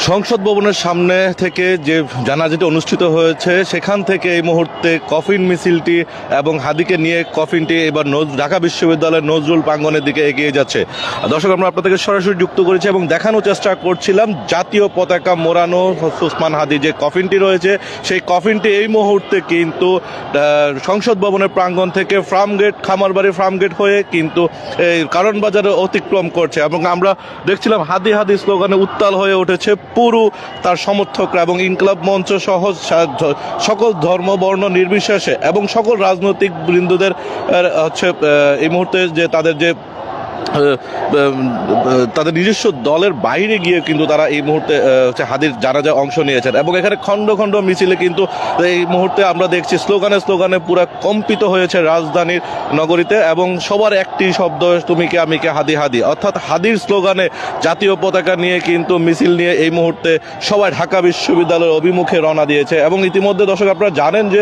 সংসদ ভবনের সামনে থেকে যে জানাজাটি অনুষ্ঠিত হয়েছে সেখান থেকে এই মুহূর্তে কফিন মিছিলটি এবং হাদিকে নিয়ে কফিনটি এবার ঢাকা বিশ্ববিদ্যালয়ের নজরুল প্রাঙ্গণের দিকে এগিয়ে যাচ্ছে। দর্শক, আমরা আপনাদেরকে সরাসরি যুক্ত করেছি এবং দেখানোর চেষ্টা করছিলাম জাতীয় পতাকা মোড়ানো ওসমান হাদি যে কফিনটি রয়েছে, সেই কফিনটি এই মুহূর্তে কিন্তু সংসদ ভবনের প্রাঙ্গণ থেকে ফার্মগেট, খামারবাড়ি ফার্মগেট হয়ে কিন্তু এই কারণ বাজারে অতিক্রম করছে এবং আমরা দেখছিলাম হাদি হাদি স্লোগানে উত্তাল হয়ে উঠেছে পুরো তার সমর্থকরা এবং ইনকলাব মঞ্চ সহ সকল ধর্ম বর্ণ নির্বিশেষে এবং সকল রাজনৈতিক বৃন্দদের হচ্ছে এই মুহূর্তে যে তাদের নিজস্ব দলের বাইরে গিয়ে কিন্তু তারা এই মুহূর্তে হাদির জানাজায় অংশ নিয়েছেন এবং এখানে খণ্ড খণ্ড মিছিলে কিন্তু এই মুহূর্তে আমরা দেখছি স্লোগানে পুরো কম্পিত হয়েছে রাজধানীর নগরীতে এবং সবার একটি শব্দ তুমি কে আমি কে হাদি হাদি, অর্থাৎ হাদির স্লোগানে জাতীয় পতাকা নিয়ে কিন্তু মিছিল নিয়ে এই মুহূর্তে সবাই ঢাকা বিশ্ববিদ্যালয়ের অভিমুখে রওনা দিয়েছে। এবং ইতিমধ্যে দর্শক আপনারা জানেন যে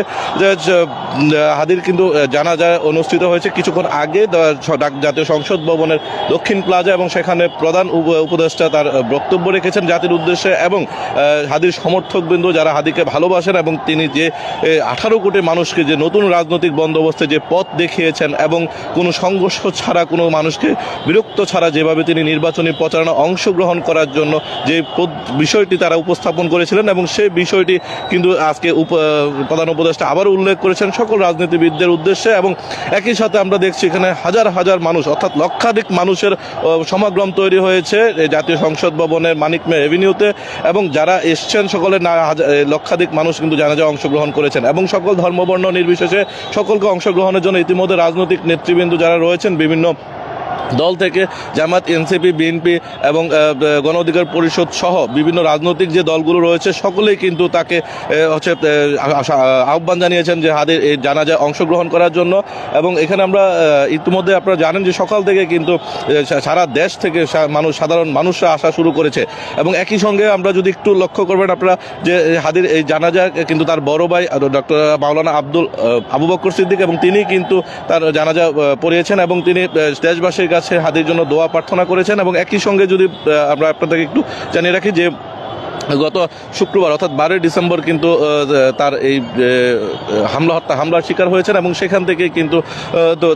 হাদির কিন্তু জানাজা অনুষ্ঠিত হয়েছে কিছুক্ষণ আগে জাতীয় সংসদ ভবনের দক্ষিণ প্লাজা এবং সেখানে প্রধান উপদেষ্টা তার বক্তব্য রেখেছেন জাতির উদ্দেশ্যে এবং হাদির সমর্থকবৃন্দ যারা হাদিকে ভালোবাসেন এবং তিনি যে 18 কোটি মানুষকে যে নতুন রাজনৈতিক বন্দোবস্তে যে পথ দেখিয়েছেন এবং কোনো সংঘর্ষ ছাড়া কোনো মানুষকে বিরক্ত ছাড়া যেভাবে তিনি নির্বাচনী প্রচারণা অংশগ্রহণ করার জন্য যে বিষয়টি তারা উপস্থাপন করেছিলেন এবং সেই বিষয়টি কিন্তু আজকে প্রধান উপদেষ্টা আবারও উল্লেখ করেছেন সকল রাজনীতিবিদদের উদ্দেশ্যে। এবং একই সাথে আমরা দেখছি এখানে হাজার হাজার মানুষ অর্থাৎ লক্ষাধিক মানুষের সমাগম তৈরি হয়েছে জাতীয় সংসদ ভবনের মানিক মে এভিনিউতে এবং যারা এসছেন সকলের লক্ষাধিক মানুষ কিন্তু জানাজায় অংশগ্রহণ করেছেন এবং সকল ধর্মবর্ণ নির্বিশেষে সকলকে অংশগ্রহণের জন্য ইতিমধ্যে রাজনৈতিক নেতৃবৃন্দ যারা রয়েছেন বিভিন্ন দল থেকে জামাত, এনসিপি, বিএনপি এবং গণ অধিকার পরিষদ সহ বিভিন্ন রাজনৈতিক যে দলগুলো রয়েছে সকলেই কিন্তু তাকে হচ্ছে আহ্বান জানিয়েছেন যে হাদির এই জানাজায় অংশগ্রহণ করার জন্য। এবং এখানে আমরা ইতিমধ্যে আপনারা জানেন যে সকাল থেকে কিন্তু সারা দেশ থেকে সাধারণ মানুষরা আসা শুরু করেছে এবং একই সঙ্গে আমরা যদি একটু লক্ষ্য করবেন আপনারা যে হাদির এই জানাজা কিন্তু তার বড় ভাই ডক্টর মাওলানা আবু বকর সিদ্দিক এবং তিনি কিন্তু তার জানাজা পড়িয়েছেন এবং তিনি দেশবাসীর কাছে হাদির জন্য দোয়া প্রার্থনা করেছেন। এবং একই সঙ্গে যদি আমরা আপনাদেরকে একটু জানিয়ে রাখি যে গত শুক্রবার অর্থাৎ 12 ডিসেম্বর কিন্তু তার এই হামলার শিকার হয়েছেন এবং সেখান থেকে কিন্তু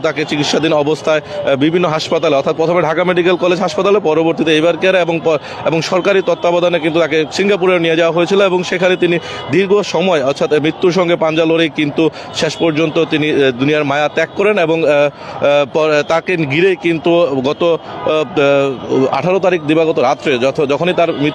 তাকে চিকিৎসাধীন অবস্থায় বিভিন্ন হাসপাতালে অর্থাৎ প্রথমে ঢাকা মেডিকেল কলেজ হাসপাতালে, পরবর্তীতে এভার কেয়ার এবং সরকারি তত্ত্বাবধানে কিন্তু তাকে সিঙ্গাপুরে নিয়ে যাওয়া হয়েছিল এবং সেখানে তিনি দীর্ঘ সময় অর্থাৎ মৃত্যুর সঙ্গে পাঞ্জা লড়েই কিন্তু শেষ পর্যন্ত তিনি দুনিয়ার মায়া ত্যাগ করেন এবং তাকে ঘিরে কিন্তু গত 18 তারিখ দিবাগত রাত্রে যখনই তার